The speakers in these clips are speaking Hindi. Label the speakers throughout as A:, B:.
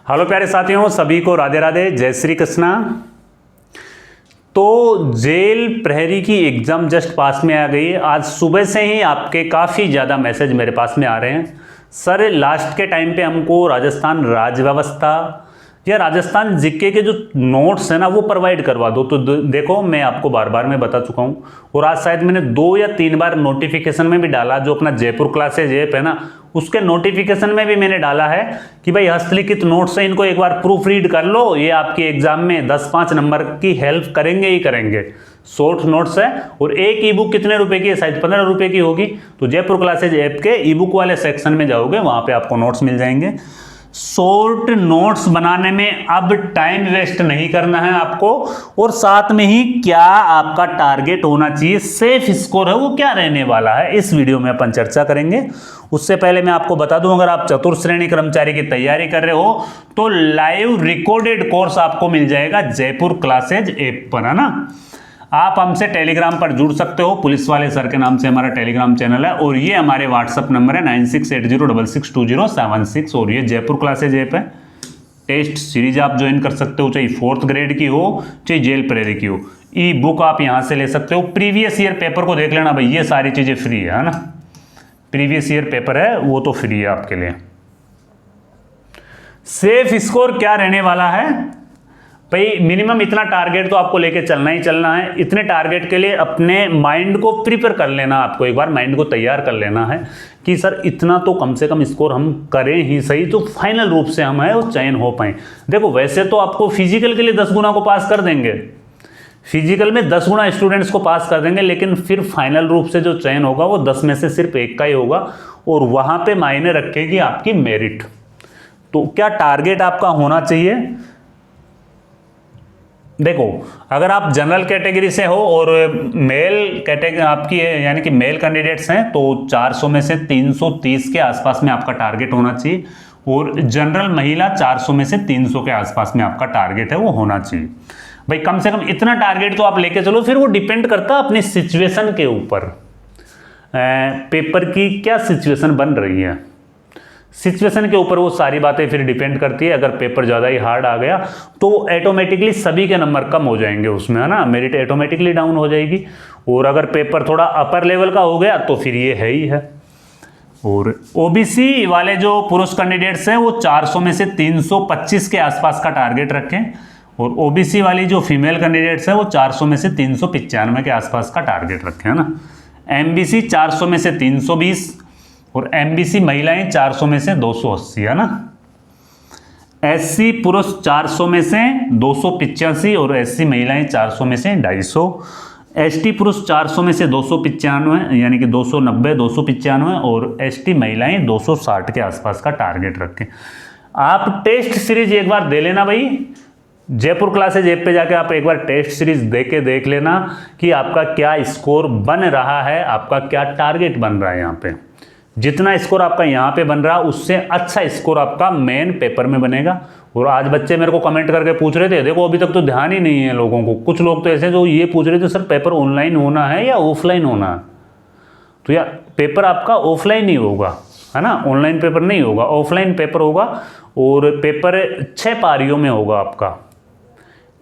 A: हेलो प्यारे साथियों, सभी को राधे राधे, जय श्री कृष्णा। तो जेल प्रहरी की एग्ज़ाम जस्ट पास में आ गई है। आज सुबह से ही आपके काफ़ी ज़्यादा मैसेज मेरे पास में आ रहे हैं। सर लास्ट के टाइम पे हमको राजस्थान राज्य व्यवस्था या राजस्थान जीके के जो नोट्स हैं ना वो प्रोवाइड करवा दो। तो देखो, मैं आपको बार बार मैं बता चुका हूँ और आज शायद मैंने 2 या 3 बार नोटिफिकेशन में भी डाला। जो अपना जयपुर क्लासेज ऐप है ना, उसके नोटिफिकेशन में भी मैंने डाला है कि भाई हस्तलिखित नोट्स हैं, इनको एक बार प्रूफ रीड कर लो, ये आपके एग्जाम में 10-5 नंबर की हेल्प करेंगे ही करेंगे। शॉर्ट नोट्स है और एक ई बुक कितने रुपए की है? शायद 15 रुपए की होगी। तो जयपुर क्लासेज ऐप के ई बुक वाले सेक्शन में जाओगे, वहां पे आपको नोट्स मिल जाएंगे। शॉर्ट नोट्स बनाने में अब टाइम वेस्ट नहीं करना है आपको, और साथ में ही क्या आपका टारगेट होना चाहिए, सेफ स्कोर है वो क्या रहने वाला है, इस वीडियो में अपन चर्चा करेंगे। उससे पहले मैं आपको बता दूं, अगर आप चतुर्थ श्रेणी कर्मचारी की तैयारी कर रहे हो तो लाइव रिकॉर्डेड कोर्स आपको मिल जाएगा जयपुर क्लासेज ऐप पर, है ना। आप हमसे टेलीग्राम पर जुड़ सकते हो, पुलिस वाले सर के नाम से हमारा टेलीग्राम चैनल है, और ये हमारे व्हाट्सअप नंबर है 9680662076। और ये जयपुर क्लासेज ऐप है। टेस्ट सीरीज आप ज्वाइन कर सकते हो, चाहे 4th ग्रेड की हो चाहे जेल प्रहरी की हो। ई बुक आप यहाँ से ले सकते हो। प्रीवियस ईयर पेपर को देख लेना भाई, ये सारी चीज़ें फ्री है ना। प्रीवियस ईयर पेपर है वो तो फ्री है आपके लिए। सेफ स्कोर क्या रहने वाला है भाई? मिनिमम इतना टारगेट तो आपको लेके चलना ही चलना है। इतने टारगेट के लिए अपने माइंड को प्रिपेयर कर लेना, आपको एक बार माइंड को तैयार कर लेना है कि सर इतना तो कम से कम स्कोर हम करें ही सही, तो फाइनल रूप से हम है वो चयन हो पाए। देखो, वैसे तो आपको फिजिकल के लिए 10 गुना को पास कर देंगे, फिजिकल में 10 गुना स्टूडेंट्स को पास कर देंगे, लेकिन फिर फाइनल रूप से जो चयन होगा वो 10 में से सिर्फ 1 का ही होगा, और वहां पे मायने रखेगी आपकी मेरिट। तो क्या टारगेट आपका होना चाहिए? देखो, अगर आप जनरल कैटेगरी से हो और मेल कैटेगरी आपकी है, यानी कि मेल कैंडिडेट्स हैं, तो 400 में से 330 के आसपास में आपका टारगेट होना चाहिए, और जनरल महिला 400 में से 300 के आसपास में आपका टारगेट है वो होना चाहिए। भाई कम से कम इतना टारगेट तो आप लेके चलो। फिर वो डिपेंड करता है अपनी सिचुएशन के ऊपर, पेपर की क्या सिचुएशन बन रही है, सिचुएशन के ऊपर वो सारी बातें फिर डिपेंड करती है। अगर पेपर ज़्यादा ही हार्ड आ गया तो ऑटोमेटिकली सभी के नंबर कम हो जाएंगे उसमें, है ना, मेरिट ऑटोमेटिकली डाउन हो जाएगी। और अगर पेपर थोड़ा अपर लेवल का हो गया तो फिर ये है ही है। और ओबीसी वाले जो पुरुष कैंडिडेट्स हैं वो 400 में से 325 के आसपास का टारगेट रखें, और ओबीसी वाली जो फीमेल कैंडिडेट्स हैं वो 400 में से 395 के आसपास का टारगेट रखें, है ना। एमबीसी 400 में से 320 और एमबीसी महिलाएं 400 में से 280, है ना। एससी पुरुष 400 में से 285 और एससी महिलाएं 400 में से 250। एसटी पुरुष 400 में से 295 यानी कि 290, 295, और एसटी महिलाएं 260 के आसपास का टारगेट रखें। आप टेस्ट सीरीज एक बार दे लेना भाई, जयपुर क्लासेज ऐप पे जाके आप एक बार टेस्ट सीरीज देख लेना कि आपका क्या स्कोर बन रहा है, आपका क्या टारगेट बन रहा है। यहाँ पे जितना स्कोर आपका यहाँ पे बन रहा है उससे अच्छा स्कोर आपका मेन पेपर में बनेगा। और आज बच्चे मेरे को कमेंट करके पूछ रहे थे, देखो अभी तक तो ध्यान ही नहीं है लोगों को। कुछ लोग तो ऐसे जो ये पूछ रहे थे, सर पेपर ऑनलाइन होना है या ऑफलाइन होना है? तो यार पेपर आपका ऑफलाइन ही होगा, है ना, ऑनलाइन पेपर नहीं होगा, ऑफलाइन पेपर होगा। और पेपर 6 पारियों में होगा आपका।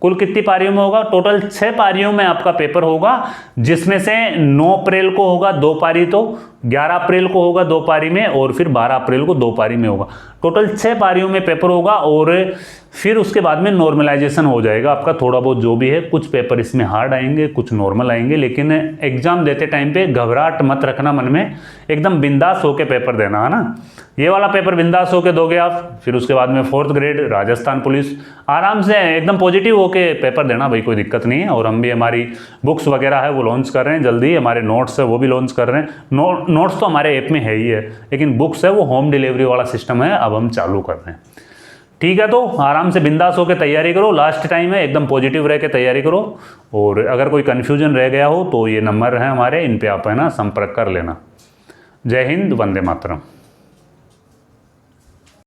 A: कुल कितनी पारियों में होगा? टोटल 6 पारियों में आपका पेपर होगा, जिसमें से 9 अप्रैल को होगा 2 पारी, तो 11 अप्रैल को होगा 2 पारी में, और फिर 12 अप्रैल को 2 पारी में होगा। टोटल 6 पारियों में पेपर होगा, और फिर उसके बाद में नॉर्मलाइजेशन हो जाएगा आपका थोड़ा बहुत जो भी है। कुछ पेपर इसमें हार्ड आएंगे, कुछ नॉर्मल आएंगे, लेकिन एग्जाम देते टाइम पे घबराहट मत रखना मन में, एकदम बिंदास होके पेपर देना, है ना। ये वाला पेपर बिंदास होके दोगे आप, फिर उसके बाद में 4th ग्रेड राजस्थान पुलिस, आराम से एकदम पॉजिटिव होके पेपर देना भाई, कोई दिक्कत नहीं है। और हम भी हमारी बुक्स वगैरह है वो लॉन्च कर रहे हैं जल्दी, हमारे नोट्स है वो भी लॉन्च कर रहे हैं। नोट्स तो हमारे ऐप में है ही है, लेकिन बुक्स है वो होम डिलीवरी वाला सिस्टम है, अब हम चालू कर रहे हैं। ठीक है, तो आराम से बिंदास होकर तैयारी करो, लास्ट टाइम है, एकदम पॉजिटिव रह के तैयारी करो। और अगर कोई कन्फ्यूजन रह गया हो तो ये नंबर है हमारे, इन पे आप है ना संपर्क कर लेना। जय हिंद, वंदे मातरम।